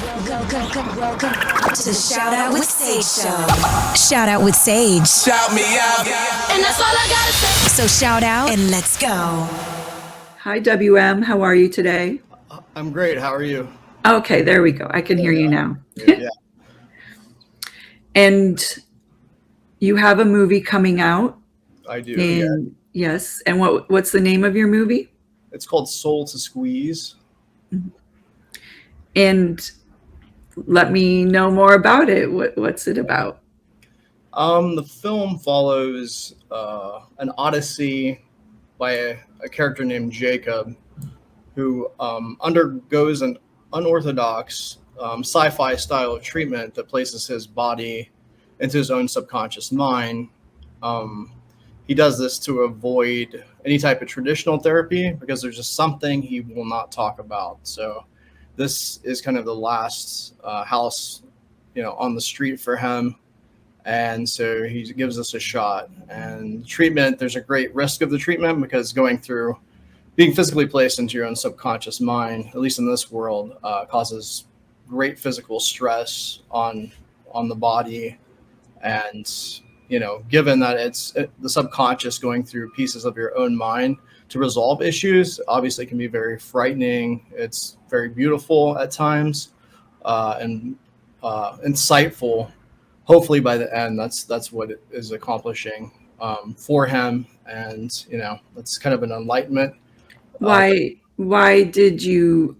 Welcome to the Shout Out with Sage show. Shout out with Sage. Shout me out. And that's all I gotta say. So shout out and let's go. Hi, WM. How are you today? I'm great. How are you? Okay, there we go. I can hear you now. Yeah. And you have a movie coming out. I do. And yes. And what's the name of your movie? It's called Soul to Squeeze. And let me know more about it. What's it about? The film follows an odyssey by a character named Jacob, who undergoes an unorthodox sci-fi style of treatment that places his body into his own subconscious mind. He does this to avoid any type of traditional therapy because there's just something he will not talk about. So this is kind of the last house, on the street for him. And so he gives us a shot. And treatment, there's a great risk of the treatment because being physically placed into your own subconscious mind, at least in this world, causes great physical stress on the body. And, given that it's the subconscious going through pieces of your own mind to resolve issues, obviously can be very frightening. It's very beautiful at times and insightful. Hopefully by the end, that's what it is accomplishing for him. And, that's kind of an enlightenment. Why did you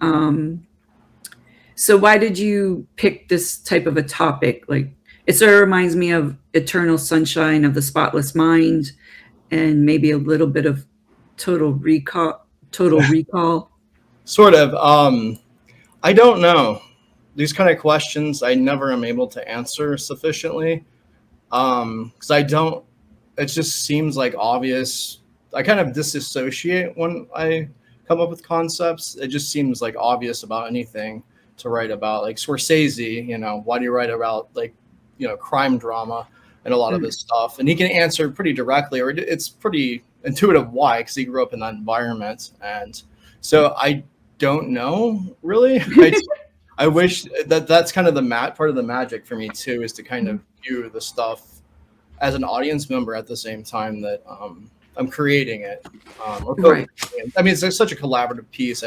why did you pick this type of a topic? Like, it sort of reminds me of Eternal Sunshine of the Spotless Mind and maybe a little bit of Total Recall. Sort of. I don't know. These kind of questions I never am able to answer sufficiently because it just seems like obvious. I kind of disassociate when I come up with concepts. It just seems like obvious about anything to write about. Like Scorsese, why do you write about crime drama and a lot of his stuff? And he can answer pretty directly, or it's pretty intuitive why, because he grew up in that environment. And so I don't know really. I wish that's kind of part of the magic for me too, is to kind of view the stuff as an audience member at the same time that I'm creating it. Right. I mean, it's such a collaborative piece.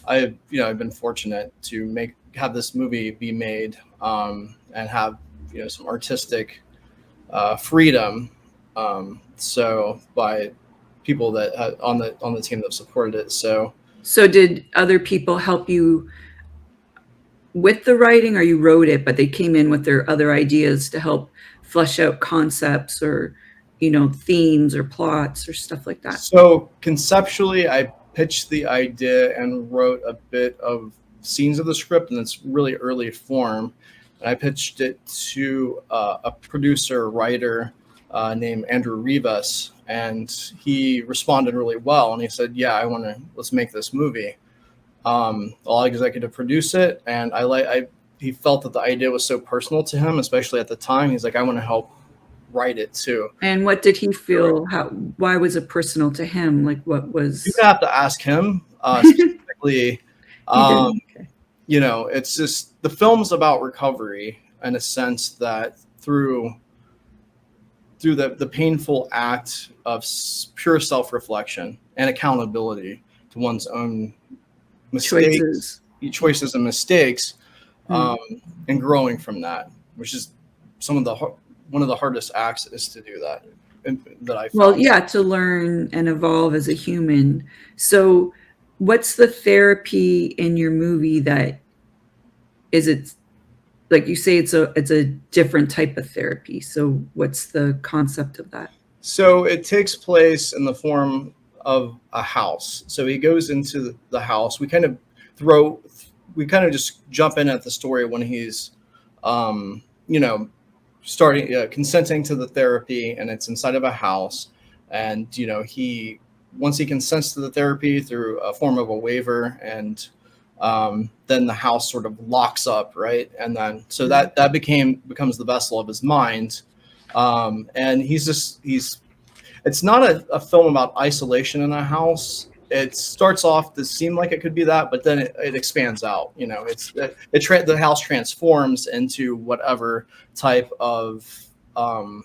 I've been fortunate to have this movie be made and have some artistic freedom. So by people that on the team that supported it. So did other people help you with the writing, or you wrote it, but they came in with their other ideas to help flesh out concepts or, themes or plots or stuff like that? So conceptually, I pitched the idea and wrote a bit of scenes of the script in its really early form. And I pitched it to a producer, writer named Andrew Rivas, and he responded really well. And he said, "Yeah, let's make this movie. I'll executive produce it." And he felt that the idea was so personal to him, especially at the time. He's like, "I want to help write it too." And what did he feel? Why was it personal to him? Like, what was? You have to ask him specifically. Okay. It's just the film's about recovery in a sense that through the painful act of pure self-reflection and accountability to one's own mistakes, choices and mistakes, and growing from that, which is one of the hardest acts is to do that. That I found. Well, yeah, to learn and evolve as a human. So what's the therapy in your movie that is it, like you say, it's a different type of therapy. So what's the concept of that? So it takes place in the form of a house. So he goes into the house. We kind of just jump in at the story when he's, starting consenting to the therapy, and it's inside of a house. And once he consents to the therapy through a form of a waiver, and then the house sort of locks up, right? And then so that becomes the vessel of his mind. And it's not a film about isolation in a house. it starts off to seem like it could be that, but then it expands out. You know, the house transforms into whatever type of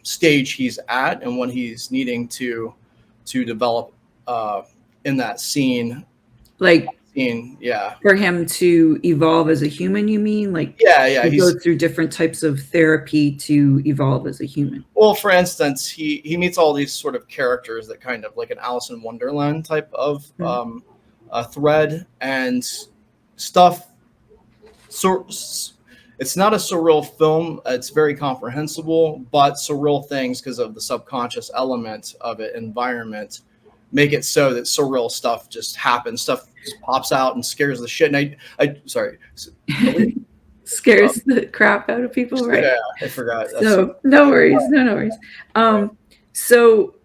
stage he's at and what he's needing to develop in that scene. Like Yeah. for him to evolve as a human, you mean? Like Yeah. he goes through different types of therapy to evolve as a human. Well, for instance, he meets all these sort of characters that kind of like an Alice in Wonderland type of a thread and stuff. So it's not a surreal film. It's very comprehensible, but surreal things, because of the subconscious element of it, environment, make it so that surreal stuff just happens. Stuff just pops out and scares the shit. And Scares the crap out of people, right? Yeah, I forgot. So no worries. So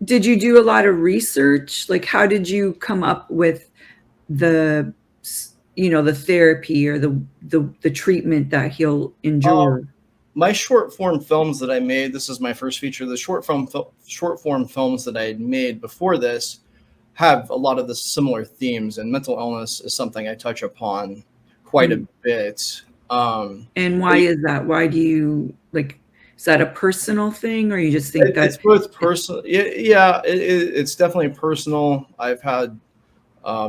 did you do a lot of research? Like, how did you come up with the therapy or the treatment that he'll endure? My short form films that I made, this is my first feature. The short form films that I had made before this have a lot of the similar themes, and mental illness is something I touch upon quite a bit. And why is that? Why do you like? Is that a personal thing, or you just think that it's both personal? Yeah, it's definitely personal. I've had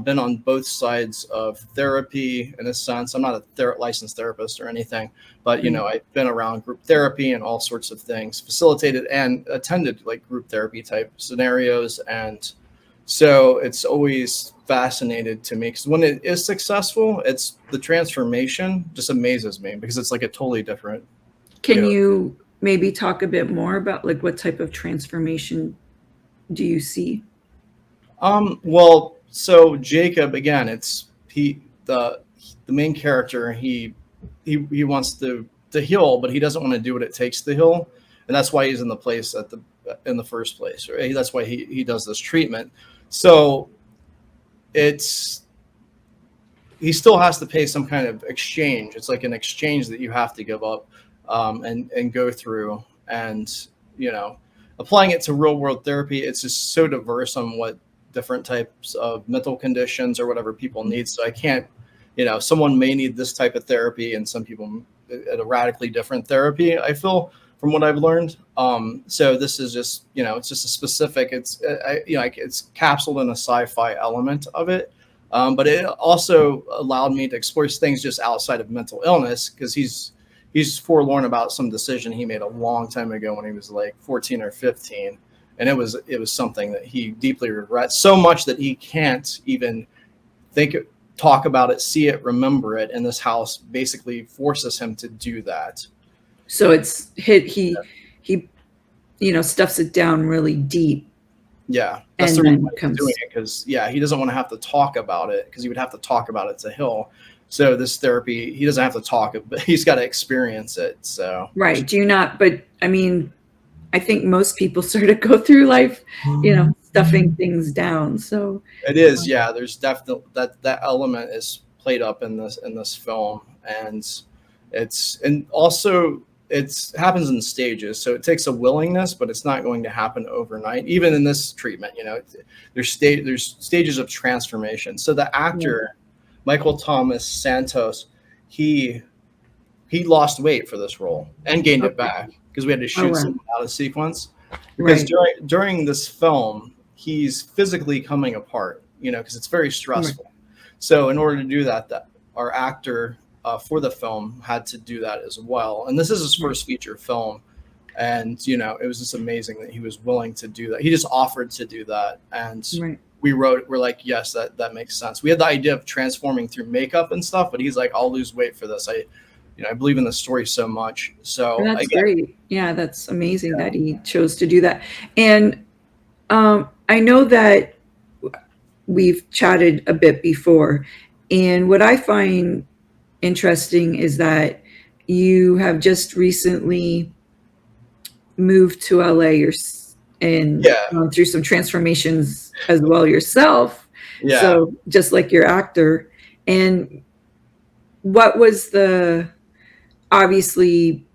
been on both sides of therapy in a sense. I'm not a licensed therapist or anything, but I've been around group therapy and all sorts of things, facilitated and attended like group therapy type scenarios, and so it's always fascinated to me, because when it is successful, it's the transformation just amazes me, because it's like a totally different. Can you maybe talk a bit more about like what type of transformation do you see? Well, so Jacob, again, it's the main character. He wants to heal, but he doesn't want to do what it takes to heal, and that's why he's in the place in the first place, right? That's why he does this treatment. So he still has to pay some kind of exchange. It's like an exchange that you have to give up and go through. And applying it to real world therapy, it's just so diverse on what different types of mental conditions or whatever people need. So I can't, someone may need this type of therapy, and some people at a radically different therapy, I feel, from what I've learned. So this is just, it's just a specific, it's capsuled in a sci-fi element of it. But it also allowed me to explore things just outside of mental illness, because he's forlorn about some decision he made a long time ago when he was like 14 or 15. And it was something that he deeply regrets so much that he can't even talk about it, see it, remember it. And this house basically forces him to do that. So it's he stuffs it down really deep. Yeah, that's the reason why he's doing it, because he doesn't want to have to talk about it, because he would have to talk about it to heal. So this therapy, he doesn't have to talk, but he's got to experience it. So right, do you not? But I mean, I think most people sort of go through life, stuffing things down. So it is, there's definitely that element is played up in this film, and also it happens in stages. So it takes a willingness, but it's not going to happen overnight. Even in this treatment, there's stages of transformation. So the actor, Michael Thomas Santos, he lost weight for this role and gained it back, because we had to shoot something out of sequence. Because during this film, he's physically coming apart, because it's very stressful. So in order to do that our actor for the film had to do that as well. And this is his first feature film. And, it was just amazing that he was willing to do that. He just offered to do that. And we're like, yes, that makes sense. We had the idea of transforming through makeup and stuff, but he's like, I'll lose weight for this. I believe in the story so much. So that's great. Yeah, that's amazing that he chose to do that. And I know that we've chatted a bit before, and what I find interesting is that you have just recently moved to LA and gone through some transformations as well yourself. Yeah. So just like your actor. And what was obviously,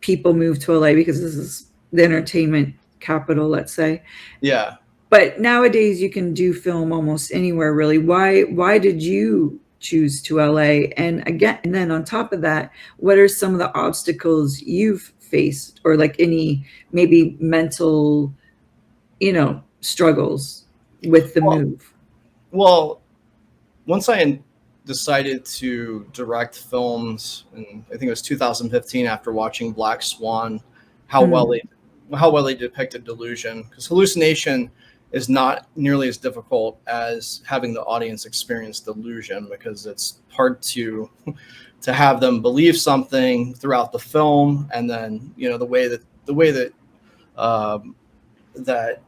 people move to LA because this is the entertainment capital, let's say. Yeah. but nowadays you can do film almost anywhere, really. Why did you choose to LA? And again, and then on top of that, what are some of the obstacles you've faced, or like any maybe mental, struggles with the Well, move? well, once I decided to direct films, and I think it was 2015, after watching Black Swan, how well Hmm. they how well they depicted delusion, because hallucination is not nearly as difficult as having the audience experience delusion, because it's hard to have them believe something throughout the film, and then the way that um, that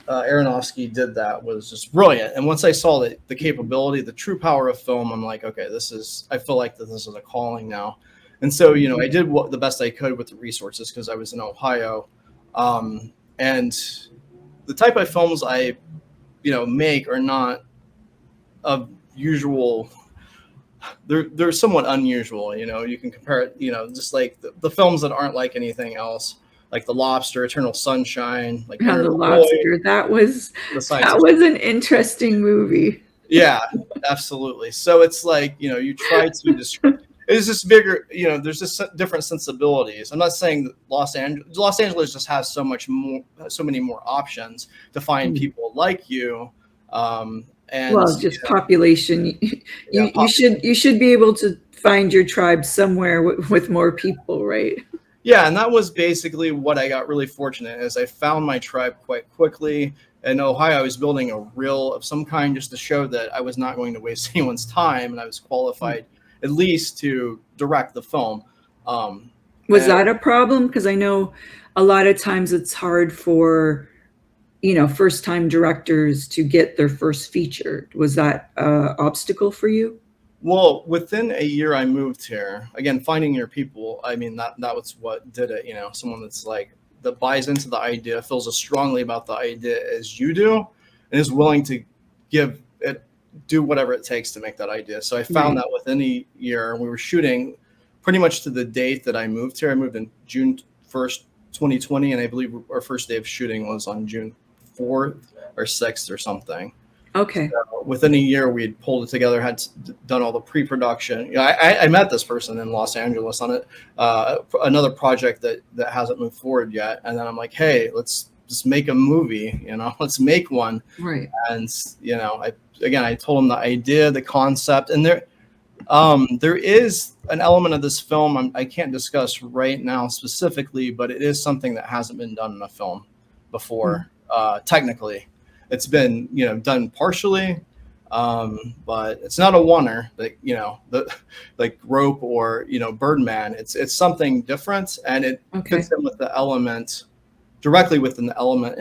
Aronofsky did that was just brilliant. And once I saw the capability, the true power of film, I'm like, okay, I feel like that this is a calling now. And so, I did the best I could with the resources, because I was in Ohio. And the type of films I, make are not of usual. They're somewhat unusual. You can compare it, just like the films that aren't like anything else, like The Lobster, Eternal Sunshine, like Yeah, Enter The the Void, Lobster. That was the science that fiction. was an interesting movie. Yeah, absolutely. So it's like, you try to describe. It's just bigger. There's just different sensibilities. I'm not saying that Los Angeles just has so many more options to find Hmm. people like you. And Well, just population. yeah, You should be able to find your tribe somewhere with more people, right? yeah, and that was basically what I got really fortunate, is I found my tribe quite quickly. In Ohio, I was building a reel of some kind, just to show that I was not going to waste anyone's time, and I was qualified at least to direct the film. Um, Was and that a problem? Because I know a lot of times it's hard for, first time directdirectors to get their first feature. Was that a obstacle for you? Well, within a year I moved here. Again, finding your people. I mean, that was what did it. Someone that's like, that buys into the idea, feels as strongly about the idea as you do, and is willing to give it, do whatever it takes to make that idea. So I found Right. that within a year, and we were shooting pretty much to the date that I moved here. I moved in June 1st, 2020, and I believe our first day of shooting was on June 4th or 6th or something. Okay. Within a year, we had pulled it together, had done all the pre-production. I met this person in Los Angeles on it, another project that hasn't moved forward yet. And then I'm like, hey, let's just make a movie, let's make one. Right. And, I told him the idea, the concept, and there is an element of this film I can't discuss right now specifically, but it is something that hasn't been done in a film before, technically. It's been, done partially, but it's not a oneer, like, like Rope or, Birdman. It's something different, and it Okay. fits in with the element, directly within the element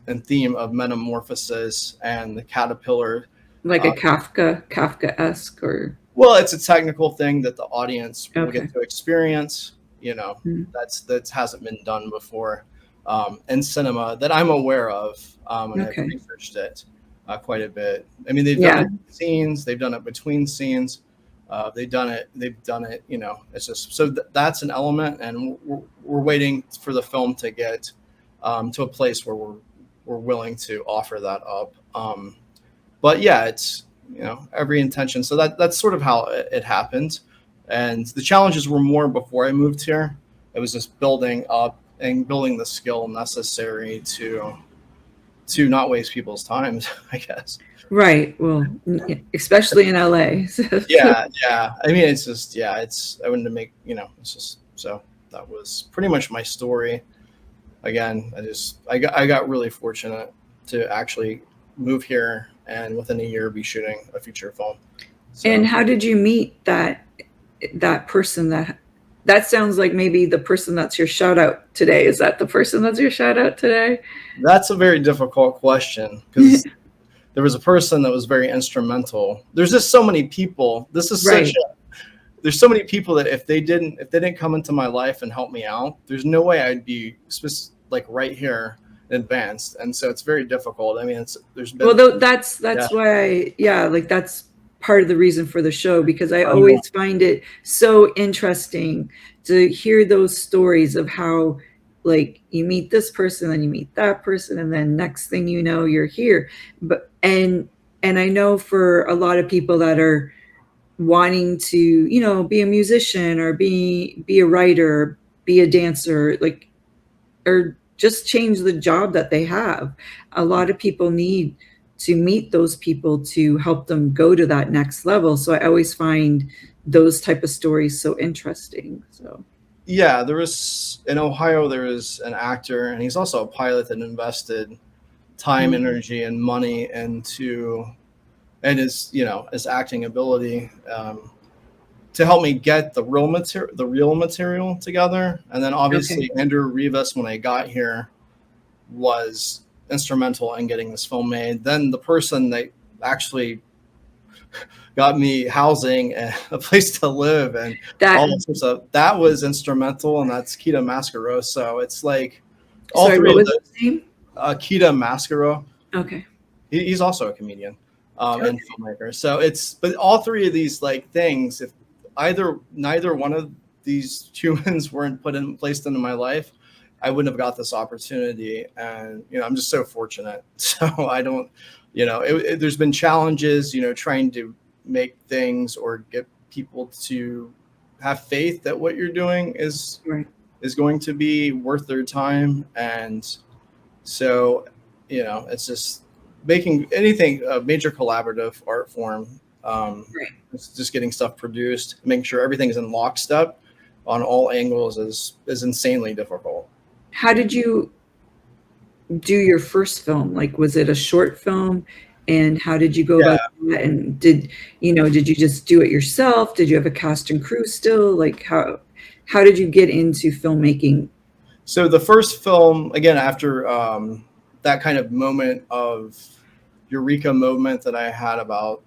and theme of metamorphosis and the caterpillar. Like a Uh, Kafka-esque, or well, it's a technical thing that the audience will okay. get to experience. Mm. That hasn't been done before, in cinema that I'm aware of, and I've Okay. researched it quite a bit. I mean, they've done Yeah. it in scenes, they've done it between scenes, they've done it. It's just so that's an element, and we're waiting for the film to get to a place where we're willing to offer that up. But yeah, it's, every intention. So that's sort of how it happened. And the challenges were more before I moved here. It was just building up and building the skill necessary to not waste people's times, I guess. Right. Well, especially in LA. Yeah. I mean, it's just, I wanted to make, it's just, so that was pretty much my story. Again, I got really fortunate to actually move here, and within a year be shooting a feature film. So, And how did you meet that person? That sounds like maybe the person that's your shout out today. Is that the person that's your shout out today? that's a very difficult question, because there was a person that was very instrumental. There's just so many people. This is Right. there's so many people that if they didn't come into my life and help me out, there's no way I'd be like right here advanced. And so it's very difficult. I mean, there's been, Well, that's yeah, why, yeah, like that's part of the reason for the show, because I I know. always find it so interesting to hear those stories of how, like you meet this person, then you meet that person, and then next thing you know, you're here. But and I know for a lot of people that are wanting to, you know, be a musician or be a writer, be a dancer, like, or just change the job that they have. A lot of people need to meet those people to help them go to that next level. So I always find those type of stories so interesting. So Yeah, there was in Ohio, there was an actor, and he's also a pilot that invested time, energy, and money into and his, you know, his acting ability to help me get the real material together. And then obviously Andrew Rivas, when I got here, was instrumental in getting this film made. Then the person that actually got me housing and a place to live and all that stuff, that was instrumental, and that's Kita Mascaro. So it's like all sorry, three what of was his name? Kita Mascaro. Okay. He's also a comedian and filmmaker. So it's, but all three of these like things, if neither one of these humans weren't placed into my life, I wouldn't have got this opportunity. And, you know, I'm just so fortunate. So I don't, you know, there's been challenges, you know, trying to make things or get people to have faith that what you're doing is going to be worth their time. And so, you know, it's just making anything a major collaborative art form. It's just getting stuff produced, making sure everything's in lockstep on all angles is insanely difficult. How did you do your first film? Like, was it a short film? And how did you go about that? And did you just do it yourself? Did you have a cast and crew still? Like, how did you get into filmmaking? So the first film, again, after that kind of moment of eureka moment that I had about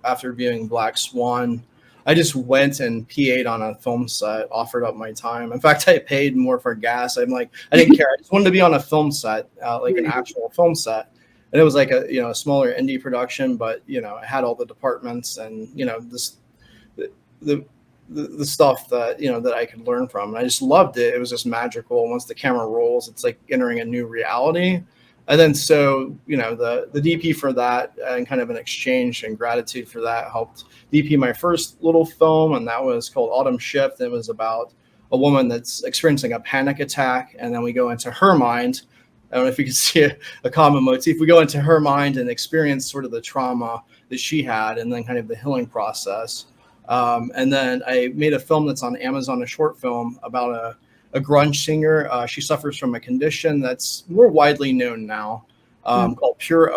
after viewing Black Swan, I just went and PA'd on a film set, offered up my time. In fact, I paid more for gas. I'm like, I didn't care. I just wanted to be on a film set, like an actual film set. And it was like a smaller indie production, but, you know, it had all the departments and, you know, the stuff that, you know, that I could learn from. And I just loved it. It was just magical. Once the camera rolls, it's like entering a new reality. And then, so, you know, the DP for that and kind of an exchange and gratitude for that helped DP my first little film. And that was called Autumn Shift. It was about a woman that's experiencing a panic attack. And then we go into her mind. I don't know if you can see a common motif. We go into her mind and experience sort of the trauma that she had and then kind of the healing process. And then I made a film that's on Amazon, a short film about a grunge singer. She suffers from a condition that's more widely known now called pure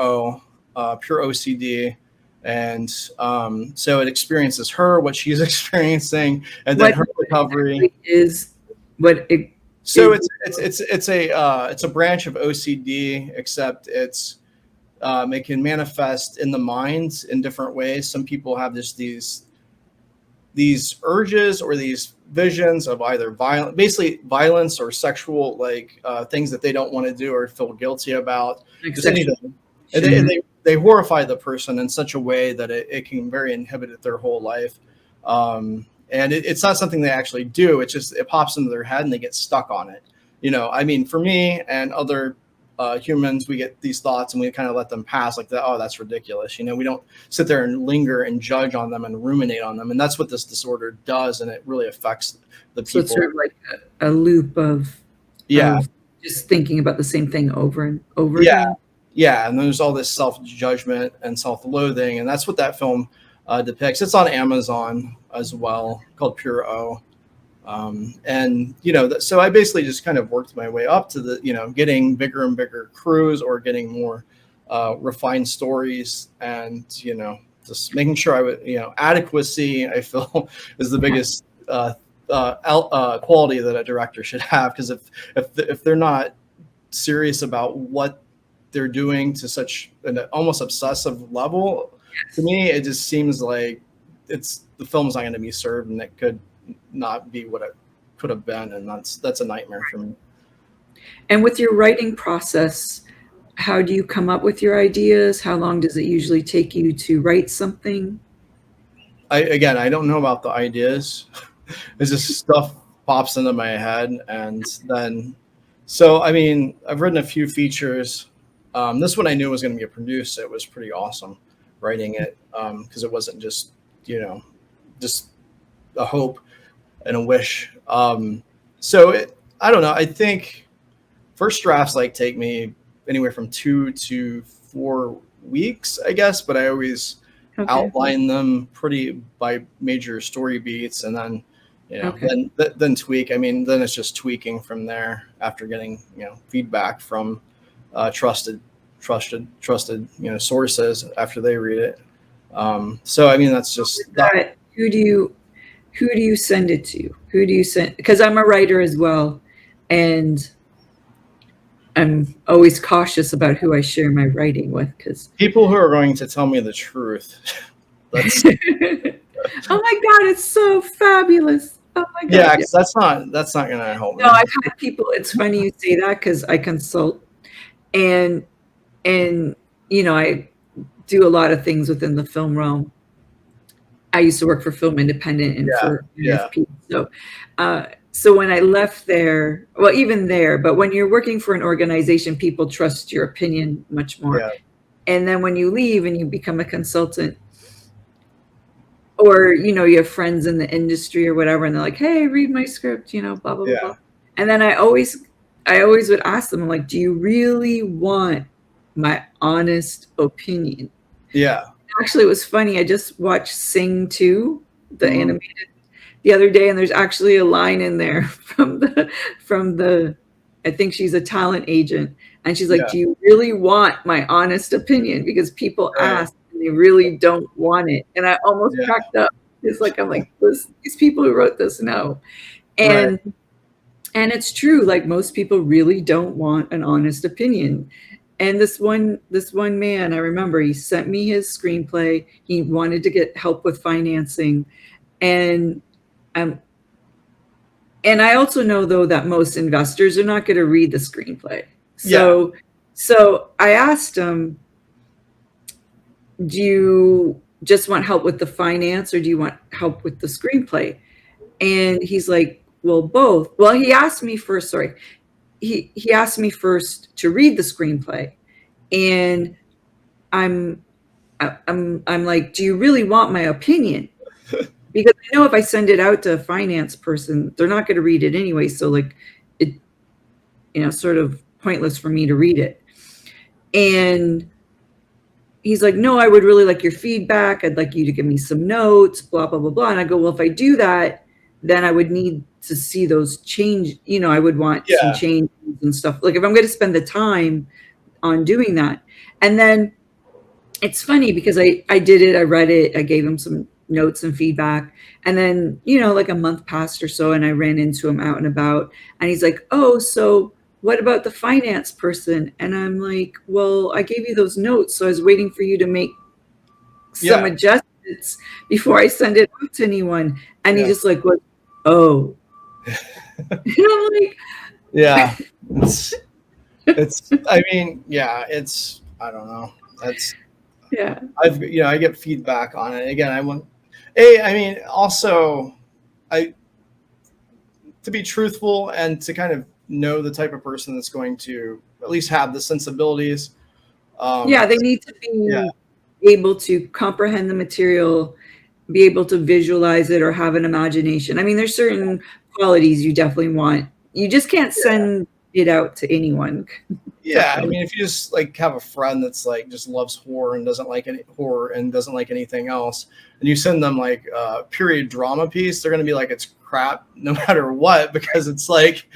OCD. And so it experiences her, what she's experiencing, and then her recovery. So it's a branch of OCD, except it can manifest in the mind in different ways. Some people have just these urges or these visions of either violence or sexual, like things that they don't want to do or feel guilty about. And they horrify the person in such a way that it can very inhibit their whole life. And it's not something they actually do. It's just, it pops into their head and they get stuck on it. You know, I mean, for me and other humans, we get these thoughts and we kind of let them pass like that. Oh, that's ridiculous. You know, we don't sit there and linger and judge on them and ruminate on them. And that's what this disorder does. And it really affects the people. So it's sort of like a loop of just thinking about the same thing over and over again. Yeah. And there's all this self-judgment and self-loathing. And that's what that film depicts. It's on Amazon as well, called Pure O. And, you know, so I basically just kind of worked my way up to the, you know, getting bigger and bigger crews or getting more refined stories and, you know, just making sure I would, you know, adequacy, I feel is the biggest quality that a director should have. Because if they're not serious about what they're doing to such an almost obsessive level, to me, it just seems like the film's not going to be served, and it could not be what it could have been, and that's a nightmare for me. And with your writing process, how do you come up with your ideas? How long does it usually take you to write something? I don't know about the ideas. It's just stuff pops into my head, and then So, I mean, I've written a few features. This one I knew was going to be produced. It was pretty awesome writing it because it wasn't just, just a hope and a wish. I don't know. I think first drafts take me anywhere from 2 to 4 weeks, I guess, but I always outline them pretty by major story beats, and then then tweak. I mean, then it's just tweaking from there after getting feedback from trusted sources after they read it. So I mean, that's just that. Who do you send it to? Who do you send? Because I'm a writer as well, and I'm always cautious about who I share my writing with, because people who are going to tell me the truth. That's oh my God, it's so fabulous. Oh my God. Yeah, because that's not gonna help me. No, I've had people, it's funny you say that, because I consult and I do a lot of things within the film realm. I used to work for Film Independent and for NFP. So when I left there, well, even there, but when you're working for an organization, people trust your opinion much more. Yeah. And then when you leave and you become a consultant, or, you have friends in the industry or whatever, and they're like, hey, read my script, blah, blah, blah. And then I always would ask them, I'm like, do you really want my honest opinion? Yeah. Actually, it was funny. I just watched Sing 2, the animated, the other day, and there's actually a line in there from the I think she's a talent agent, and she's like, do you really want my honest opinion? Because people ask and they really don't want it. And I almost cracked up. It's like, I'm like, these people who wrote this know. And it's true, like most people really don't want an honest opinion. And this one man, I remember, he sent me his screenplay. He wanted to get help with financing. And I also know, though, that most investors are not going to read the screenplay. So I asked him, do you just want help with the finance, or do you want help with the screenplay? And he's like, well, both. Well, he asked me first, he asked me first to read the screenplay. And I'm like, do you really want my opinion? Because I know if I send it out to a finance person, they're not going to read it anyway. So like it, sort of pointless for me to read it. And he's like, no, I would really like your feedback. I'd like you to give me some notes, blah, blah, blah, blah. And I go, well, if I do that, then I would need to see those change. I would want some changes and stuff. Like if I'm going to spend the time on doing that. And then it's funny because I did it. I read it. I gave him some notes and feedback. And then, like a month passed or so, and I ran into him out and about, and he's like, oh, so what about the finance person? And I'm like, well, I gave you those notes, so I was waiting for you to make some adjustments before I send it out to anyone. And he just like, what? Oh. And I'm like, it's I mean, it's, I don't know. That's, I get feedback on it. Again, also, to be truthful and to kind of know the type of person that's going to at least have the sensibilities. They need to be able to comprehend the material, be able to visualize it, or have an imagination. I mean, there's certain qualities you definitely want. You just can't send it out to anyone. Yeah, I mean, if you just like have a friend that's like just loves horror and doesn't like any horror and doesn't like anything else, and you send them like a period drama piece, they're gonna be like, it's crap no matter what, because it's like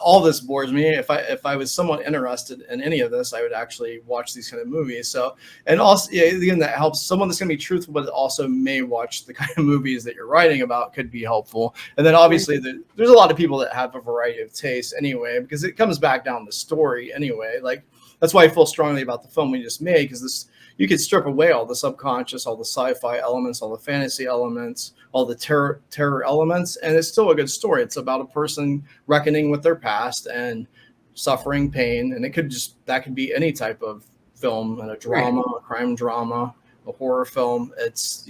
all this bores me. If I was somewhat interested in any of this, I would actually watch these kind of movies. So, and also again, that helps. Someone that's gonna be truthful but also may watch the kind of movies that you're writing about could be helpful. And then obviously there's a lot of people that have a variety of tastes anyway, because it comes back down to story anyway. Like that's why I feel strongly about the film we just made, because this, you could strip away all the subconscious, all the sci-fi elements, all the fantasy elements, all the terror elements, and it's still a good story. It's about a person reckoning with their past and suffering pain, and that could be any type of film, a drama, a crime drama, a horror film. It's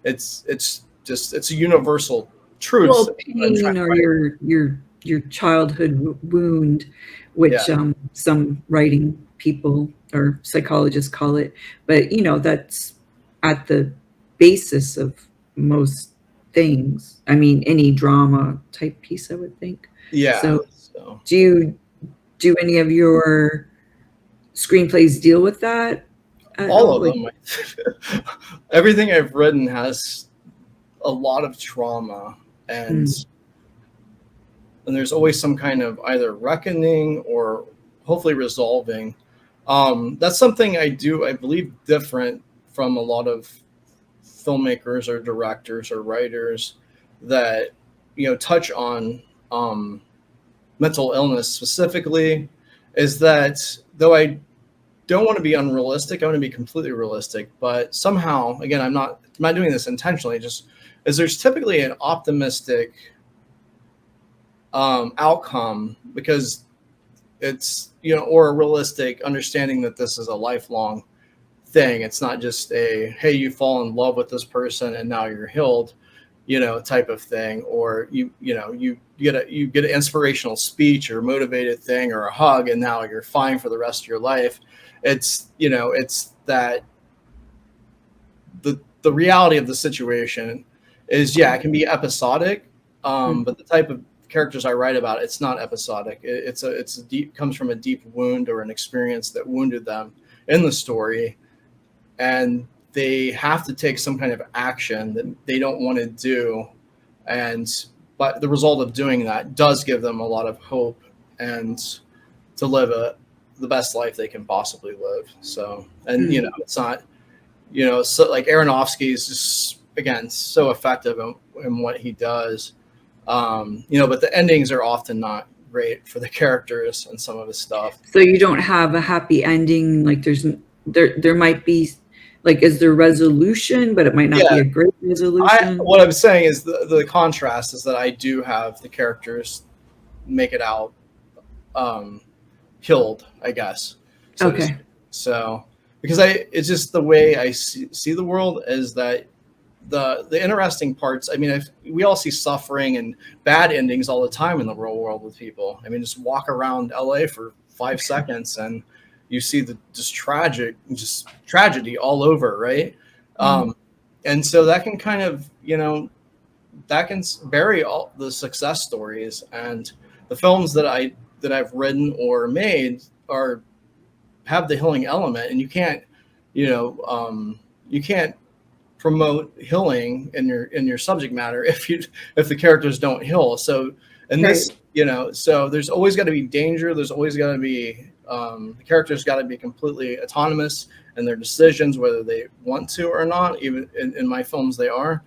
it's a universal truth. Well, pain, or your your childhood wound, which Yeah. some writing people or psychologists call it. But that's at the basis of most things. I mean, any drama type piece, I would think. Yeah. So, So do you do any of your screenplays deal with that at all all? of them, everything I've written has a lot of trauma, and Mm, there's always some kind of either reckoning or hopefully resolving. That's something I do, I believe, different from a lot of filmmakers or directors or writers that touch on mental illness specifically. Is that though I don't want to be unrealistic, I want to be completely realistic, but somehow, again, I'm not doing this intentionally. Just as there's typically an optimistic outcome because it's or a realistic understanding that this is a lifelong thing. It's not just a hey, you fall in love with this person and now you're healed, type of thing, or you get an inspirational speech or motivated thing or a hug and now you're fine for the rest of your life. It's that the reality of the situation is, yeah, it can be episodic, mm, but the type of characters I write about, it's not episodic. It's a deep, comes from a deep wound or an experience that wounded them in the story, and they have to take some kind of action that they don't want to do, but the result of doing that does give them a lot of hope and to live the best life they can possibly live. So, and mm. it's not, so like Aronofsky is just again so effective in what he does. But the endings are often not great for the characters and some of his stuff. So you don't have a happy ending. Like there might be, like, is there resolution, but it might not be Yeah, a great resolution. what I'm saying is the contrast is that I do have the characters make it out killed, I guess, so to Okay. speak. So because it's just the way I see the world is that the interesting parts. I mean, we all see suffering and bad endings all the time in the real world with people. I mean, just walk around LA for 5 seconds and you see just tragedy all over, right? Mm. And so that can kind of that can bury all the success stories, and the films that I've written or made have the healing element, and you can't promote healing in your subject matter if the characters don't heal. So and Right. so there's always got to be danger. There's always got to be the characters got to be completely autonomous in their decisions, whether they want to or not. Even in my films, they are.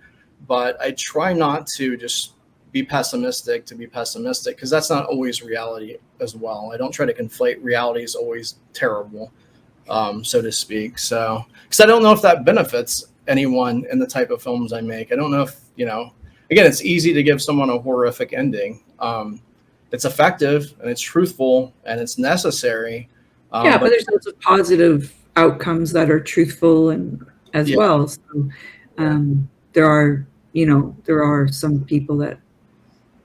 But I try not to just be pessimistic to be pessimistic, because that's not always reality as well. I don't try to conflate reality is always terrible, so to speak. So, because I don't know if that benefits anyone in the type of films I make. I don't know if, again, it's easy to give someone a horrific ending. It's effective and it's truthful and it's necessary. Yeah, but But there's lots of positive outcomes that are truthful and as yeah, well. So yeah, there are some people that,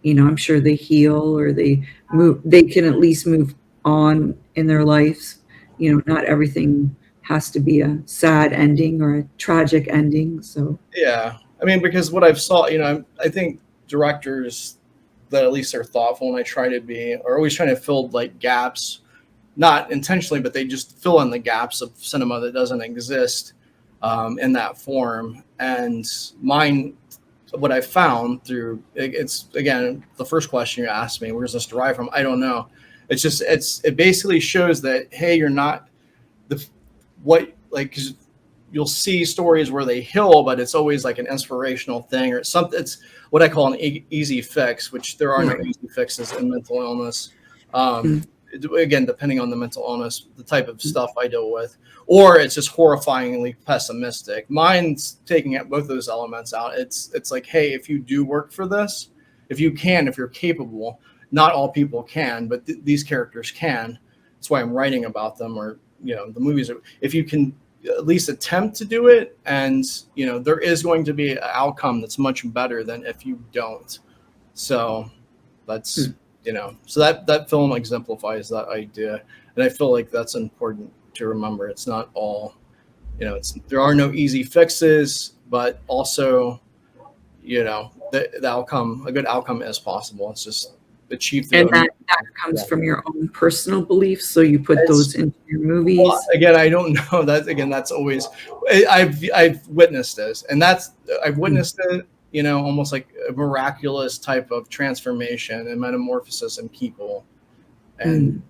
I'm sure they heal, or they can at least move on in their lives. Not everything has to be a sad ending or a tragic ending. So, yeah. I mean, because what I've saw, I think directors that at least are thoughtful, and I try to be, are always trying to fill like gaps, not intentionally, but they just fill in the gaps of cinema that doesn't exist in that form. And mine, what I found through it's again the first question you asked me, where's this derived from? I don't know. It basically shows that, hey, you're not the what like, 'cause you'll see stories where they heal, but it's always like an inspirational thing or something. It's what I call an easy fix, which there are no right. easy fixes in mental illness. Mm, Again, depending on the mental illness, the type of stuff I deal with, or it's just horrifyingly pessimistic. Mine's taking both those elements out. It's like, hey, if you do work for this, if you're capable, not all people can, but these characters can. That's why I'm writing about them, or the movies. If you can at least attempt to do it, and there is going to be an outcome that's much better than if you don't. So that's mm. So that film exemplifies that idea, and I feel like that's important to remember. It's not all, there are no easy fixes, but also, the outcome, a good outcome is possible. It's just achieved through. And that comes from your own personal beliefs, so you put those into your movies. Well, again, I don't know. That's always, I've witnessed this, and I've witnessed it. Almost like a miraculous type of transformation and metamorphosis in people, and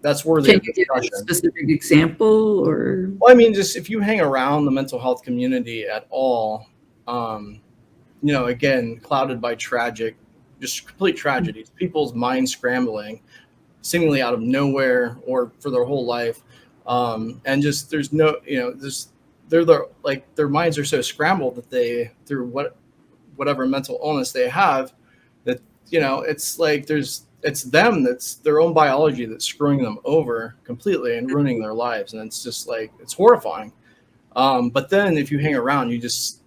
that's worthy of discussion. Can you give a specific example, or? Well, I mean, just if you hang around the mental health community at all, again, clouded by just complete tragedies, people's minds scrambling, seemingly out of nowhere or for their whole life, and just there's no, their minds are so scrambled that they, through whatever mental illness they have, that it's like it's them, that's their own biology that's screwing them over completely and ruining their lives, and it's just like, it's horrifying. But then if you hang around,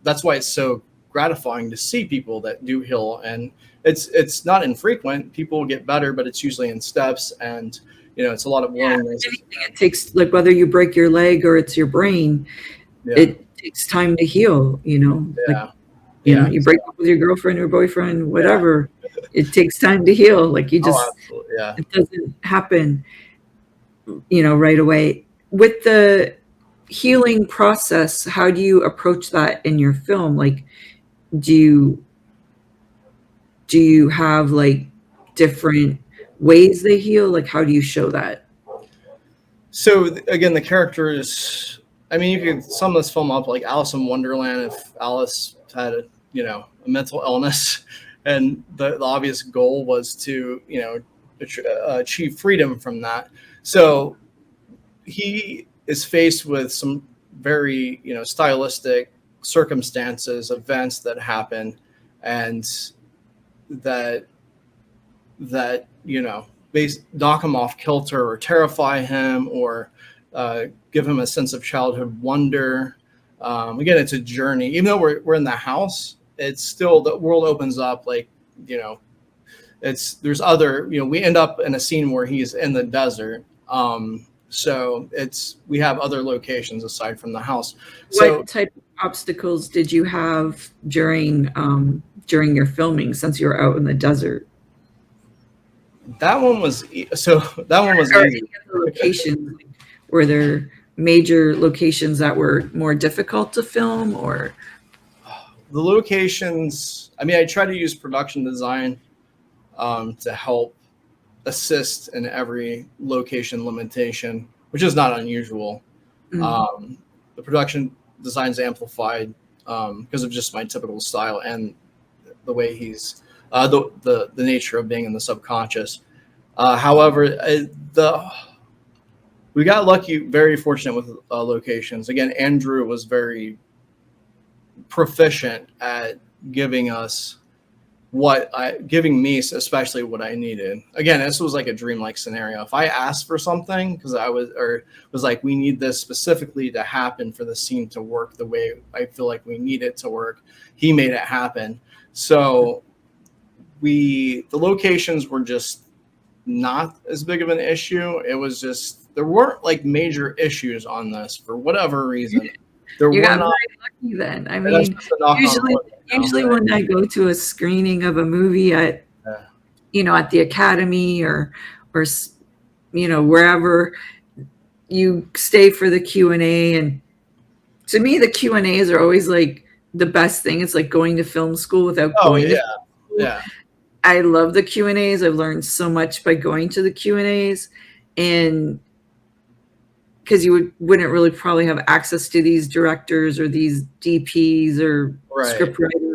that's why it's so gratifying to see people that do heal, and it's not infrequent. People get better, but it's usually in steps, and it's a lot of willingness. It takes, like, whether you break your leg or it's your brain, it takes time to heal. You break up with your girlfriend or boyfriend, whatever. It takes time to heal. Like, you just, it doesn't happen, right away. With the healing process, how do you approach that in your film? Like, do you have like different ways they heal? Like, how do you show that? So again, the characters, I mean, you could sum this film up like Alice in Wonderland. If Alice had a mental illness, and the obvious goal was to achieve freedom from that. So he is faced with some very stylistic circumstances, events that happen, and that knock him off kilter or terrify him, or give him a sense of childhood wonder. Again, it's a journey. Even though we're in the house, it's still, the world opens up. Like, there's other, we end up in a scene where he's in the desert. So we have other locations aside from the house. So, what type of obstacles did you have during your filming, since you were out in the desert? That one was easy. Locations, were there major locations that were more difficult to film, or? The locations, I mean, I try to use production design to help assist in every location limitation, which is not unusual. Mm-hmm. The production design's amplified because of just my typical style and the way he's the nature of being in the subconscious. However, we got lucky, very fortunate with locations. Again, Andrew was very proficient at giving me especially what I needed. Again, this was like a dreamlike scenario. If I asked for something, because was like, we need this specifically to happen for the scene to work the way I feel like we need it to work, he made it happen. So the locations were just not as big of an issue. It was just, there weren't like major issues on this for whatever reason. You got very lucky then. I mean, usually when I go to a screening of a movie at the Academy or wherever, you stay for the Q&A, and to me the Q&As are always like the best thing. It's like going to film school without going to film school. Yeah. I love the Q&As. I've learned so much by going to the Q&As, and because you wouldn't really probably have access to these directors or these DPs or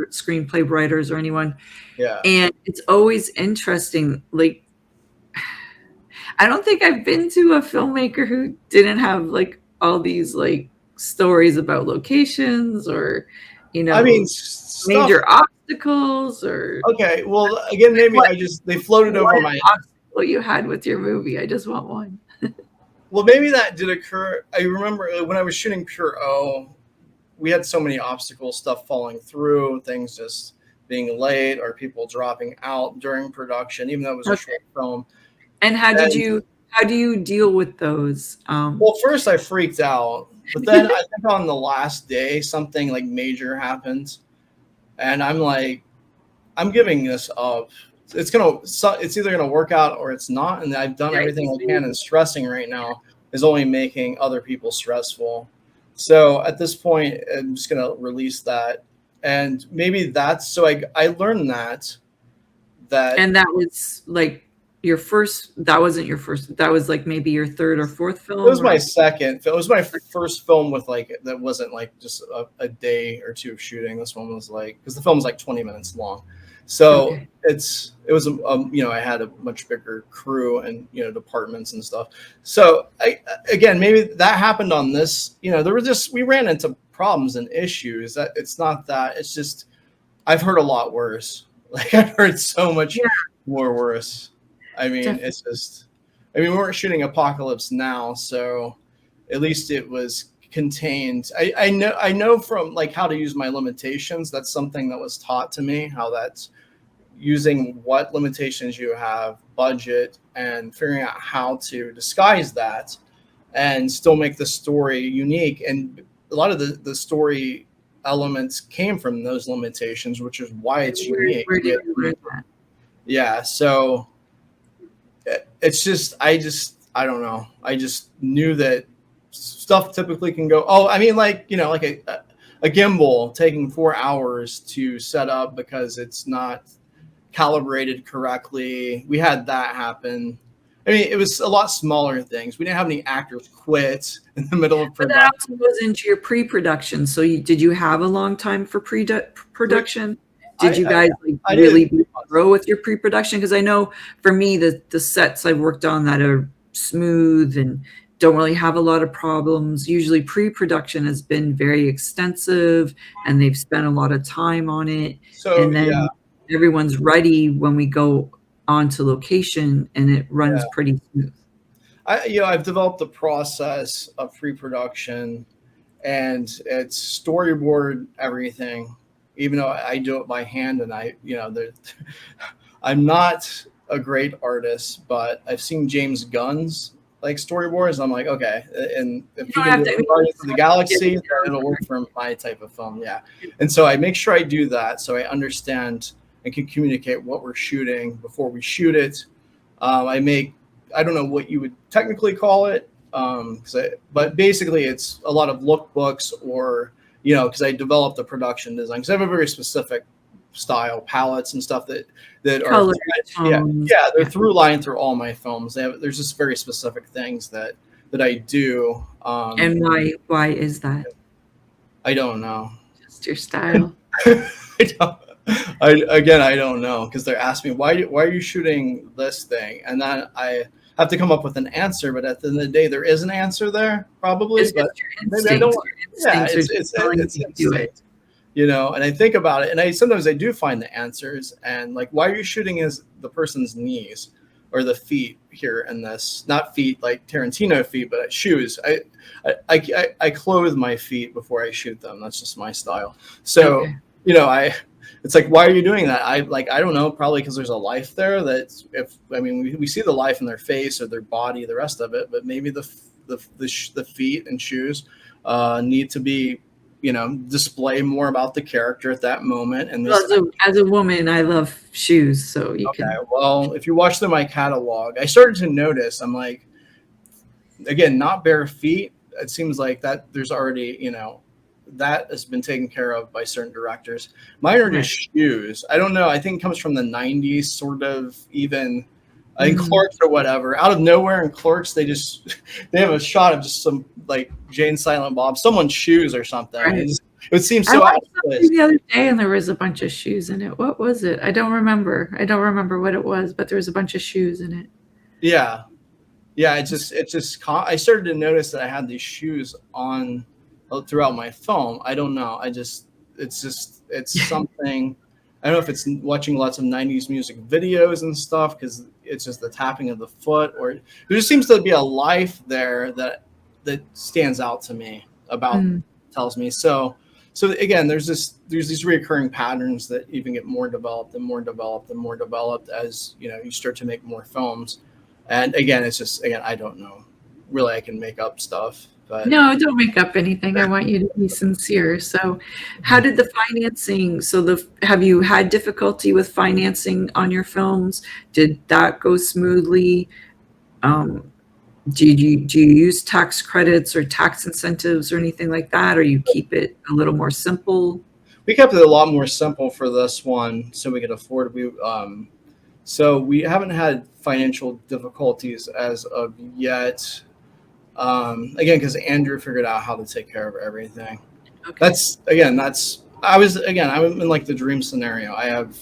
screenplay writers or anyone. Yeah. And it's always interesting. Like, I don't think I've been to a filmmaker who didn't have like all these like stories about locations or, major obstacles or. Okay. Well, again, maybe they floated over my obstacle you had with your movie. I just want one. Well, maybe that did occur. I remember when I was shooting Pure O, we had so many obstacles, stuff falling through, things just being late or people dropping out during production, even though it was a short film. And how do you deal with those? Well, first I freaked out, but then I think on the last day something like major happened, and I'm like, I'm giving this up. It's either gonna work out or it's not, and I've done everything I can. And stressing right now is only making other people stressful. So at this point, I'm just gonna release that, and maybe that's so I learned that. And that was like your first. That wasn't your first. That was like maybe your third or fourth film. It was my second. It was my first film with like that wasn't like just a day or two of shooting. This one was like, because the film was like 20 minutes long, so it was I had a much bigger crew and departments and stuff. So again, maybe that happened on this. We ran into problems and issues. That it's not that. It's just I've heard a lot worse. Like I've heard so much more worse. I mean, definitely. It's just, we weren't shooting Apocalypse Now, so at least it was contained. I know from like how to use my limitations. That's something that was taught to me, how that's using what limitations you have, budget, and figuring out how to disguise that and still make the story unique. And a lot of the story elements came from those limitations, which is why it's unique. Where did you learn that? Yeah, so it's just I don't know. I just knew that stuff typically can go. Oh, I mean, like a gimbal taking 4 hours to set up because it's not calibrated correctly. We had that happen. I mean, it was a lot smaller things. We didn't have any actors quit in the middle of production. But that also goes into your pre-production. So did you have a long time for pre-production? Did you guys really grow with your pre-production? Because I know for me, the sets I've worked on that are smooth and don't really have a lot of problems. Usually pre-production has been very extensive and they've spent a lot of time on it. So, and then everyone's ready when we go onto location and it runs pretty smooth. I've developed the process of pre-production and it's storyboard everything. Even though I do it by hand and I'm not a great artist, but I've seen James Gunn's like storyboards. I'm like, okay. And if you can do Guardians of the Galaxy, then it'll work for my type of film. Yeah. And so I make sure I do that. So I understand and can communicate what we're shooting before we shoot it. I don't know what you would technically call it. But basically it's a lot of lookbooks or, because I developed the production design, because I have a very specific style, palettes and stuff that color, are they're through line through all my films. There's just very specific things that I do. And why is that? I don't know. Just your style. I don't know, because they're asking me why are you shooting this thing, and then I have to come up with an answer, but at the end of the day, there is an answer there, probably. It's but maybe I don't. It's instinct, and I think about it, and sometimes I do find the answers, and like, why are you shooting the person's knees or the feet here in this? Not feet like Tarantino feet, but shoes. I clothe my feet before I shoot them. That's just my style. So it's like, why are you doing that? I don't know, probably because there's a life there we see the life in their face or their body, the rest of it, but maybe the feet and shoes need to be, display more about the character at that moment. And as a woman, I love shoes, so you can. Well, if you watch through my catalog, I started to notice, I'm like, again, not bare feet. It seems like that there's already, that has been taken care of by certain directors. Mine are just shoes. I don't know. I think it comes from the 90s, sort of, even in Clerks or whatever. Out of nowhere in Clerks, they have a shot of just some like Jane Silent Bob, someone's shoes or something. Right. It seems so out of place. The other day, and there was a bunch of shoes in it. What was it? I don't remember what it was, but there was a bunch of shoes in it. Yeah. I started to notice that I had these shoes on throughout my film. I don't know. It's something. I don't know if it's watching lots of 90s music videos and stuff, because it's just the tapping of the foot, or there just seems to be a life there that stands out to me about tells me. So so again, there's these recurring patterns that even get more developed and more developed and more developed as you start to make more films. And again, it's just, again, I don't know. Really, I can make up stuff, but No, don't make up anything. I want you to be sincere. So, how did the financing? Have you had difficulty with financing on your films? Did that go smoothly? Do you use tax credits or tax incentives or anything like that, or you keep it a little more simple? we kept it a lot more simple for this one, so we could afford. So we haven't had financial difficulties as of yet. Again, because Andrew figured out how to take care of everything. Okay. I'm in like the dream scenario. I have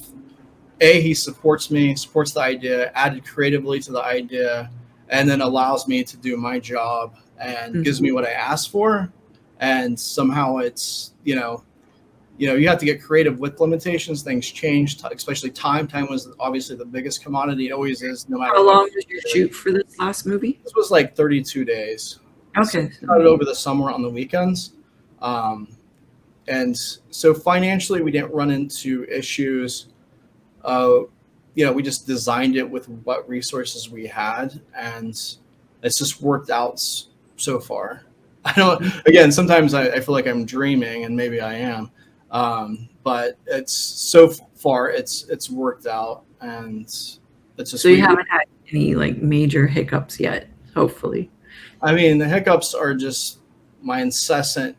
he supports me, supports the idea, added creatively to the idea, and then allows me to do my job and gives me what I asked for. And somehow it's, you have to get creative with limitations. Things change, especially time. Time was obviously the biggest commodity. It always is, no matter How what. long did you shoot for this last movie? This was like 32 days. Okay. So started over the summer on the weekends. And so financially, we didn't run into issues. We just designed it with what resources we had, and it's just worked out so far. Again, sometimes I feel like I'm dreaming, and maybe I am. But it's so far it's worked out, and it's just. So you haven't had any like major hiccups yet, hopefully. I mean, the hiccups are just my incessant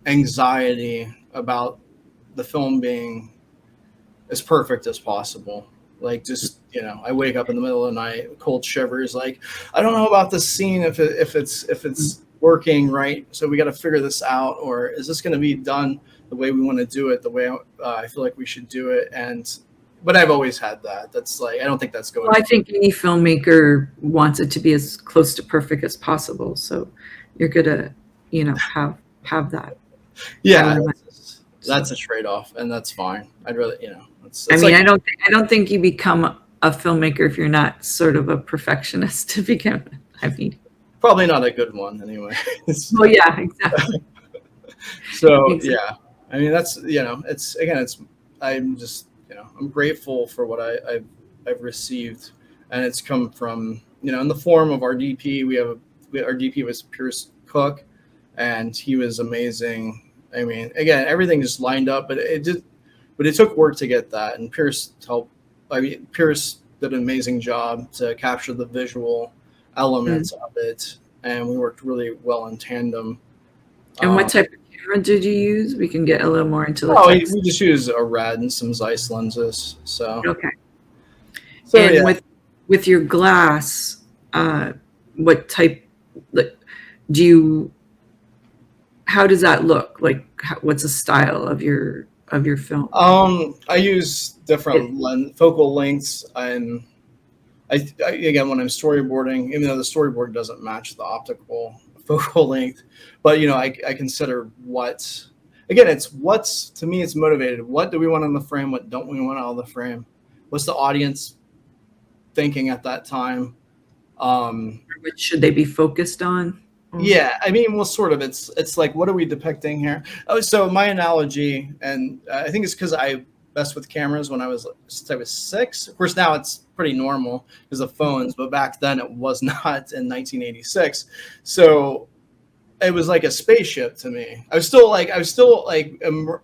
anxiety about the film being as perfect as possible. Like, just, I wake up in the middle of the night, cold shivers. Like, I don't know about this scene if it's working right. So we got to figure this out, or is this going to be done the way we want to do it, the way I feel like we should do it. But I've always had that. That's like, I don't think that's going. Well, I think any filmmaker wants it to be as close to perfect as possible. So you're gonna, have that. Yeah, that's a trade-off, and that's fine. I'd rather, I don't think you become a filmmaker if you're not sort of a perfectionist to begin with. I mean, probably not a good one anyway. Well, yeah, exactly. So Exactly. yeah, I mean, that's, I'm just, I'm grateful for what I've received, and it's come from, in the form of our DP. Our DP was Pierce Cook, and he was amazing. I mean, again, everything just lined up, but it took work to get that, and Pierce helped. I mean, Pierce did an amazing job to capture the visual elements of it, and we worked really well in tandem. And what type of camera did you use? We can get a little more into the text. We just use a red and some Zeiss lenses. So Okay. So And yeah. with your glass, what type? Do you? How does that look? Like, what's the style of your film? I use different focal lengths, and I again, when I'm storyboarding, even though the storyboard doesn't match the optical focal length, but I consider what. Again, to me, it's motivated. What do we want in the frame? What don't we want out of the frame? What's the audience thinking at that time? What should they be focused on? Yeah, I mean, well, sort of. It's like, what are we depicting here? Oh, so my analogy, and I think it's because I messed with cameras since I was 6. Of course, now it's pretty normal because of phones, but back then it was not in 1986. So it was like a spaceship to me. I was still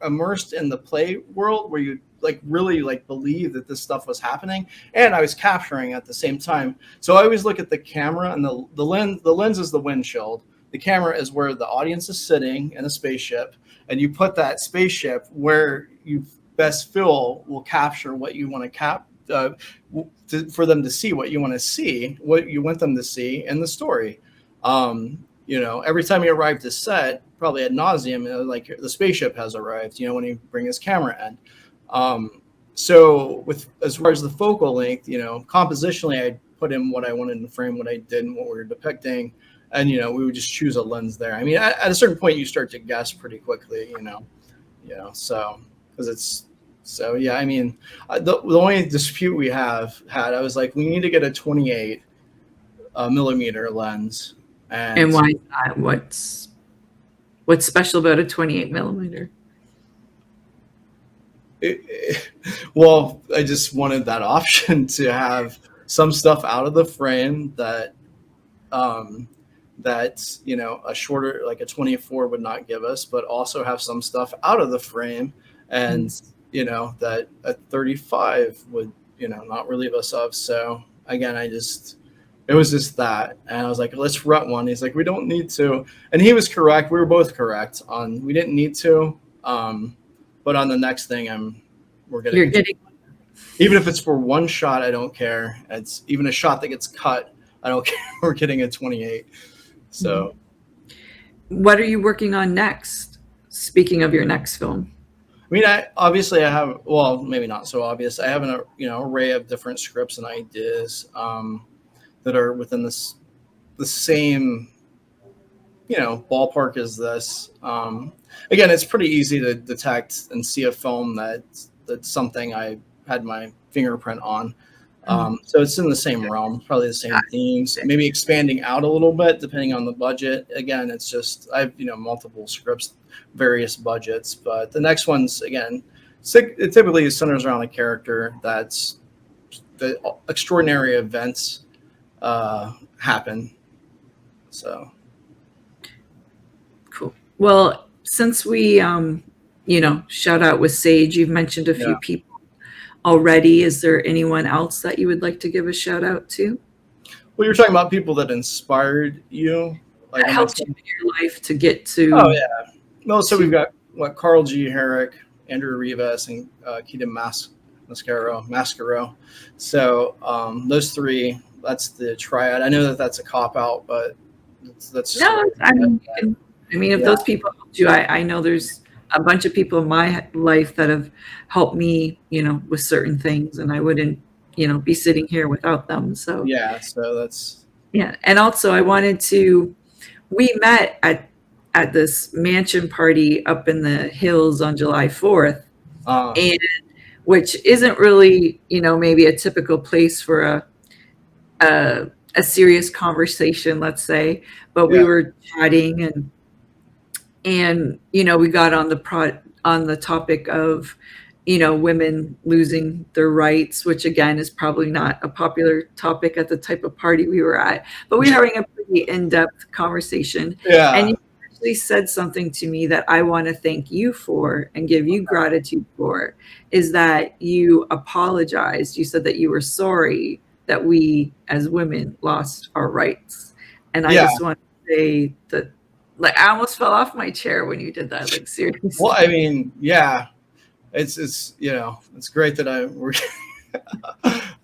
immersed in the play world where you really believe that this stuff was happening, and I was capturing at the same time. So I always look at the camera, and the lens is the windshield. The camera is where the audience is sitting in a spaceship, and you put that spaceship where you best feel will capture what you want to for them to see what you want to see, what you want them to see in the story. Every time you arrive to set, probably ad nauseum, like the spaceship has arrived, when you bring his camera in. So as far as the focal length, compositionally, I put in what I wanted in the frame, what I did, and what we were depicting. And, we would just choose a lens there. I mean, at a certain point, you start to guess pretty quickly, yeah, I mean, the only dispute we had, I was like, we need to get a 28 millimeter lens. And why is that? What's special about a 28 millimeter? Well, I just wanted that option to have some stuff out of the frame that um, that a shorter, like a 24 would not give us, but also have some stuff out of the frame, and that a 35 would not relieve us of. So again, it was just that, and I was like, let's rent one. He's like, we don't need to, and he was correct. We were both correct on we didn't need to, but on the next thing, we're getting. You're getting. Even if it's for one shot, I don't care. It's even a shot that gets cut, I don't care. We're getting a 28. So, what are you working on next? Speaking of your next film. I mean, I have, well, maybe not so obvious. I have an array of different scripts and ideas that are within the same ballpark as this. Again, it's pretty easy to detect and see a film that's something I had my fingerprint on. So it's in the same realm, probably the same themes, maybe expanding out a little bit depending on the budget. Again, it's just I have multiple scripts, various budgets, but the next one's again, it typically centers around a character that's the extraordinary events happen. So cool. Well, since we shout out with Sage, you've mentioned a few people already. Is there anyone else that you would like to give a shout out to? Well, you're talking about people that inspired you, like that helped you in your life to get to. Oh yeah. Well, so we've got Carl G. Herrick, Andrew Rivas, and Keaton Mascaro. So those three, that's the triad. I know that that's a cop out, but that's just no. I mean, if those people helped you, I know there's a bunch of people in my life that have helped me, with certain things, and I wouldn't, be sitting here without them. So so that's and also we met at this mansion party up in the hills on July 4th, and which isn't really, maybe a typical place for a serious conversation, let's say, but we were chatting and we got on the topic of women losing their rights, which again is probably not a popular topic at the type of party we were at, but we were having a pretty in-depth conversation. And you actually said something to me that I want to thank you for and give you gratitude for, is that you apologized. You said that you were sorry that we as women lost our rights, and I just want to say that, like, I almost fell off my chair when you did that. Like, seriously. Well, I mean, it's great that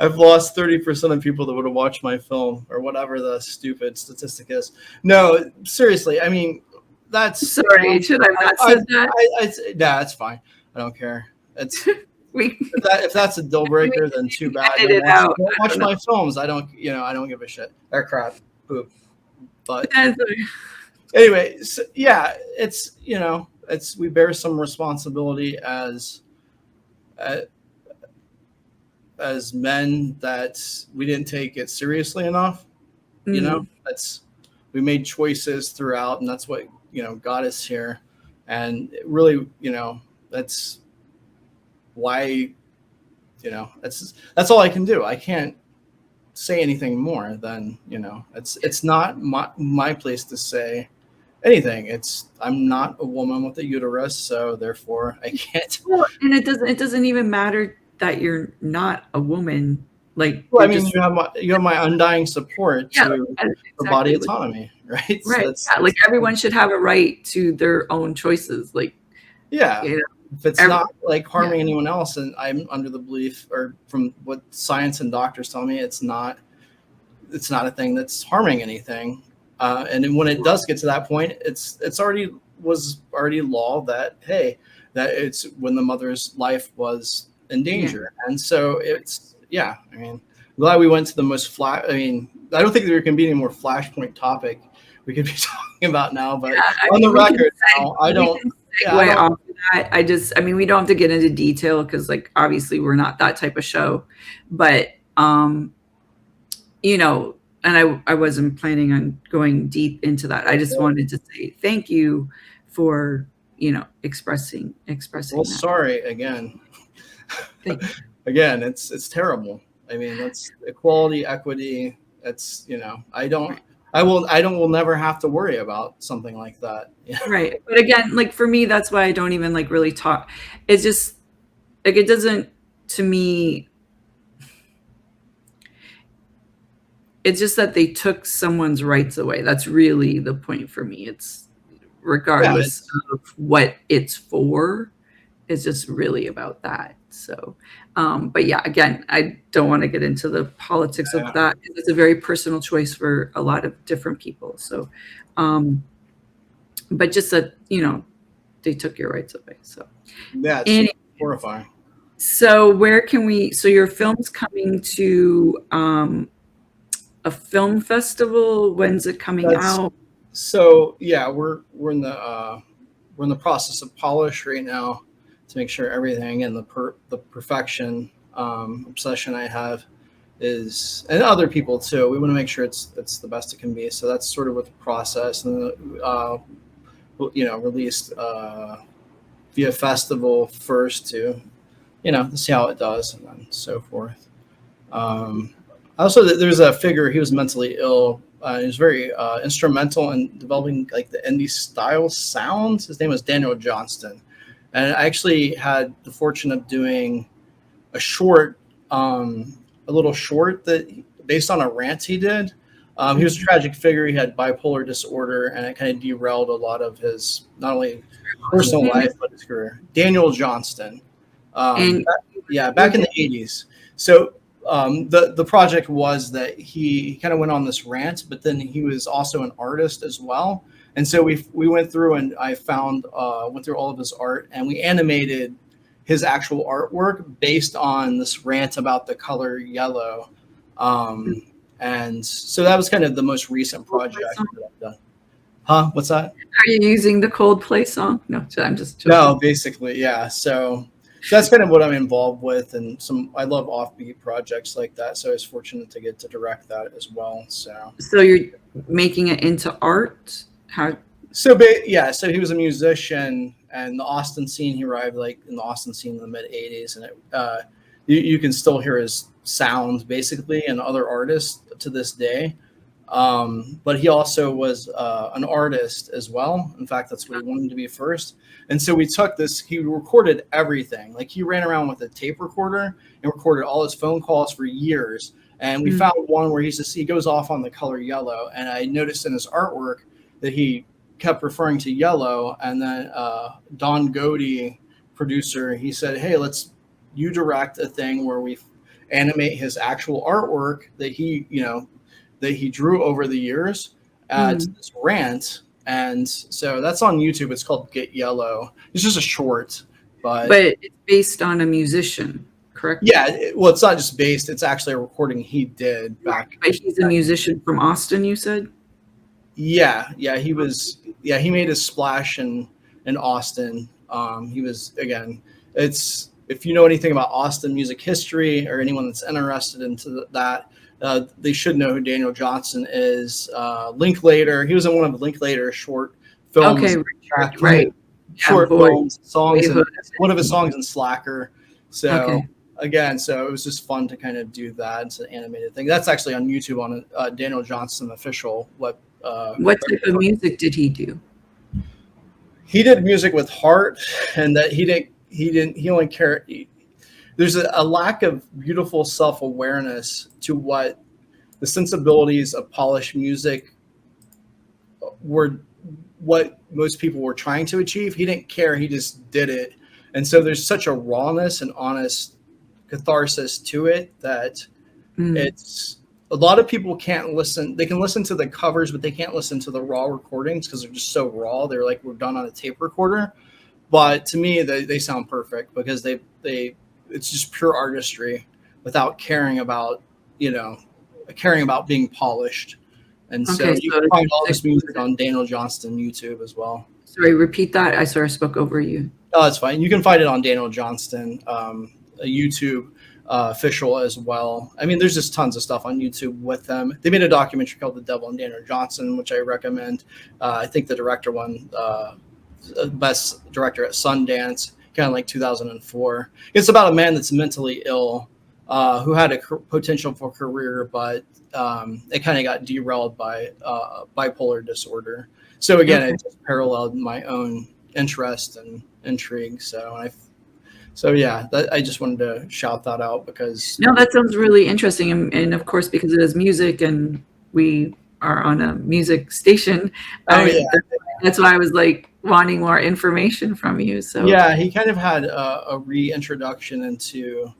I've lost 30% of people that would have watched my film, or whatever the stupid statistic is. No, seriously, I mean, that's sorry. Should I not said that? That's fine. I don't care. It's if that's a deal breaker, then too bad. Don't watch my films. I don't give a shit. They're crap. Poop. But anyway, so, it's we bear some responsibility as men that we didn't take it seriously enough. We made choices throughout, and that's what got us here. And it really, that's why that's all I can do. I can't say anything more than it's not my place to say anything. I'm not a woman with a uterus, so therefore I can't. Well, and it doesn't even matter that you're not a woman. Like, well, I mean, you have my undying support to the body autonomy, right? Right. So like everyone should have a right to their own choices. Like, if it's not like harming anyone else, and I'm under the belief, or from what science and doctors tell me, it's not a thing that's harming anything. And then when it does get to that point, it's already law that it's when the mother's life was in danger, and so it's I mean, I'm glad we went to the most I mean, I don't think there can be any more flashpoint topic we could be talking about now, but on the record, I don't. Off of that. I mean, we don't have to get into detail because, like, obviously we're not that type of show, but and I wasn't planning on going deep into that. I just wanted to say thank you for expressing Well, that. sorry again. Again, it's terrible. I mean, that's equality, equity. It's, will never have to worry about something like that. Right. But again, like for me, that's why I don't even like really talk. It's just like, it doesn't, to me, it's just that they took someone's rights away. That's really the point for me. It's regardless of what it's for, it's just really about that. So, but yeah, again, I don't want to get into the politics of that. It's a very personal choice for a lot of different people. So, but just that, they took your rights away. So, yeah, it's horrifying. So so your film's coming to, a film festival. When's it coming out? So yeah, we're in the process of polish right now to make sure everything and the perfection obsession I have is, and other people too. We want to make sure it's the best it can be. So that's sort of what the process, and released via festival first to see how it does, and then so forth. Also, there's a figure. He was mentally ill. He was very instrumental in developing like the indie style sounds. His name was Daniel Johnston, and I actually had the fortune of doing a short, a little short that based on a rant he did. He was a tragic figure. He had bipolar disorder, and it kind of derailed a lot of his not only personal life but his career. Daniel Johnston, back in the 80s. So. The project was that he kind of went on this rant, but then he was also an artist as well. And so we went through, and I went through all of his art, and we animated his actual artwork based on this rant about the color yellow. And so that was kind of the most recent project that I've done. Huh? What's that? Are you using the Coldplay song? No, I'm just joking. No, basically, yeah. So that's kind of what I'm involved with, and I love offbeat projects like that. So I was fortunate to get to direct that as well. So you're making it into art? How? So he was a musician, and the Austin scene. He arrived like in the Austin scene in the mid '80s, and you can still hear his sound basically, and other artists to this day. But he also was an artist as well. In fact, that's what he wanted to be first. And so we took this, he recorded everything. Like he ran around with a tape recorder and recorded all his phone calls for years. And we found one where he goes off on the color yellow. And I noticed in his artwork that he kept referring to yellow. And then Don Godey, producer, he said, hey, you direct a thing where we animate his actual artwork that he drew over the years at this rant. And so that's on YouTube. It's called Get Yellow. It's just a short, but it's based on a musician, correct? Yeah. It's not just based. It's actually a recording he did back. But he's a musician from Austin, you said? Yeah. He was. Yeah, he made his splash in Austin. He was, again. It's, if you know anything about Austin music history, or anyone that's interested into that. They should know who Daniel Johnston is. Linklater. He was in one of Linklater's short films. Okay, right. Short films, songs, and one of his songs in Slacker. So again, so it was just fun to kind of do that. It's an animated thing. That's actually on YouTube on Daniel Johnston official. What type of music did he do? He did music with heart, and that he only cared. There's a lack of beautiful self-awareness to what the sensibilities of polished music were, what most people were trying to achieve. He didn't care. He just did it. And so there's such a rawness and honest catharsis to it that it's, a lot of people can't listen. They can listen to the covers, but they can't listen to the raw recordings because they're just so raw. They're like, we're done on a tape recorder. But to me, they sound perfect because it's just pure artistry without caring about being polished. And so you can find all this music on Daniel Johnston YouTube as well. Sorry, repeat that. I sort of spoke over you. Oh, that's fine. You can find it on Daniel Johnston, YouTube official as well. I mean, there's just tons of stuff on YouTube with them. They made a documentary called The Devil and Daniel Johnston, which I recommend. I think the director won Best Director at Sundance. kind of like 2004. It's about a man that's mentally ill, who had a potential for career, but it kind of got derailed by bipolar disorder. So again, Okay. it just paralleled my own interest and intrigue. So yeah, I just wanted to shout that out because No, that sounds really interesting. And of course, because it is music and we are on a music station, oh yeah, that's why I was like wanting more information from you. So yeah, he kind of had a reintroduction into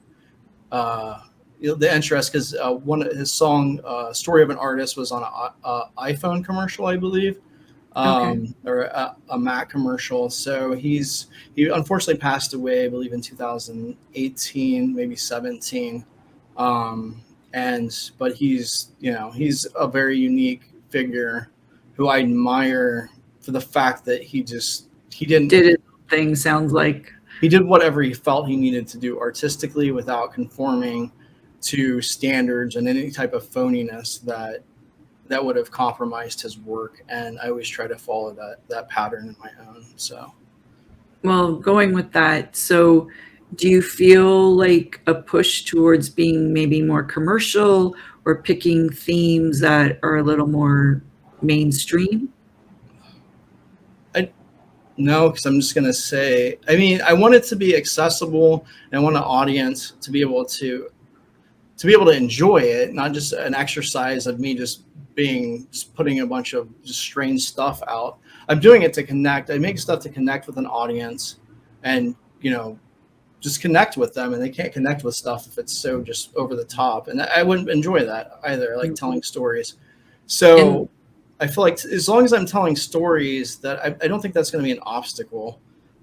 the interest because one of his song "Story of an Artist" was on a iPhone commercial, I believe, or a Mac commercial. So he unfortunately passed away, I believe, in 2018, maybe 17. But he's a very unique figure who I admire for the fact that he didn't did it thing sounds like. he did whatever he felt he needed to do artistically without conforming to standards and any type of phoniness that would have compromised his work. And I always try to follow that pattern in my own. So, Well, going with that, so do you feel like a push towards being maybe more commercial or picking themes that are a little more mainstream? no, because I'm just going to say, I mean, I want it to be accessible and I want an audience to be able to enjoy it, not just an exercise of me just putting a bunch of just strange stuff out. I'm doing it to connect. I make stuff to connect with an audience and, just connect with them, and they can't connect with stuff if it's so just over the top. And I wouldn't enjoy that either, like telling stories. So I feel like as long as I'm telling stories, that I don't think that's going to be an obstacle.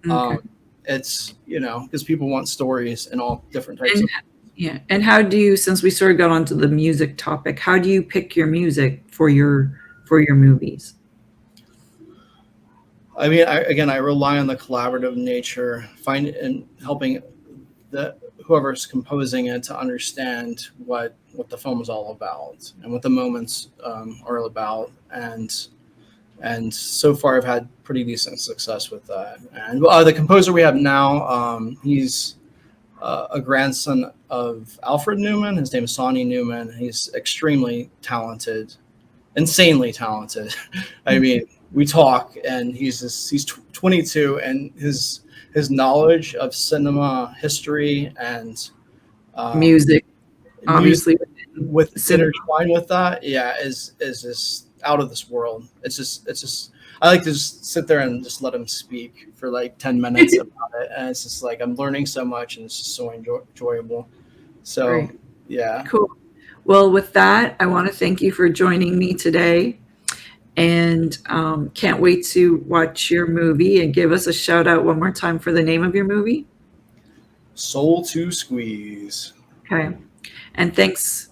Okay. It's, because people want stories and all different types of. Yeah. And how do you, since we sort of got onto the music topic, how do you pick your music for your movies? I mean, I rely on the collaborative nature, and helping whoever's composing it to understand what the film is all about and what the moments are about. And so far, I've had pretty decent success with that. And the composer we have now, he's a grandson of Alfred Newman. His name is Sonny Newman. He's extremely talented, insanely talented. I mean, we talk, and he's 22, and his knowledge of cinema history and Music, obviously. with intertwined with that, is just out of this world. It's just I like to just sit there and just let him speak for like 10 minutes about it, and it's just like I'm learning so much, and it's just so enjoyable. So Great. yeah, Cool. Well, with that, I want to thank you for joining me today, and can't wait to watch your movie. And give us a shout out one more time for the name of your movie. Soul to Squeeze. Okay. And thanks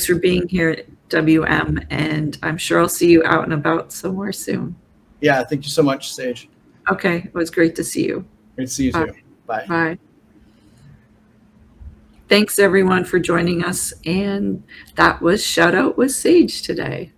for being here at WM, and I'm sure I'll see you out and about somewhere soon. Yeah, thank you so much, Sage. Okay, it was great to see you. Great to see you Bye. too. Bye. Bye. Thanks everyone for joining us, and that was Shout Out with Sage today.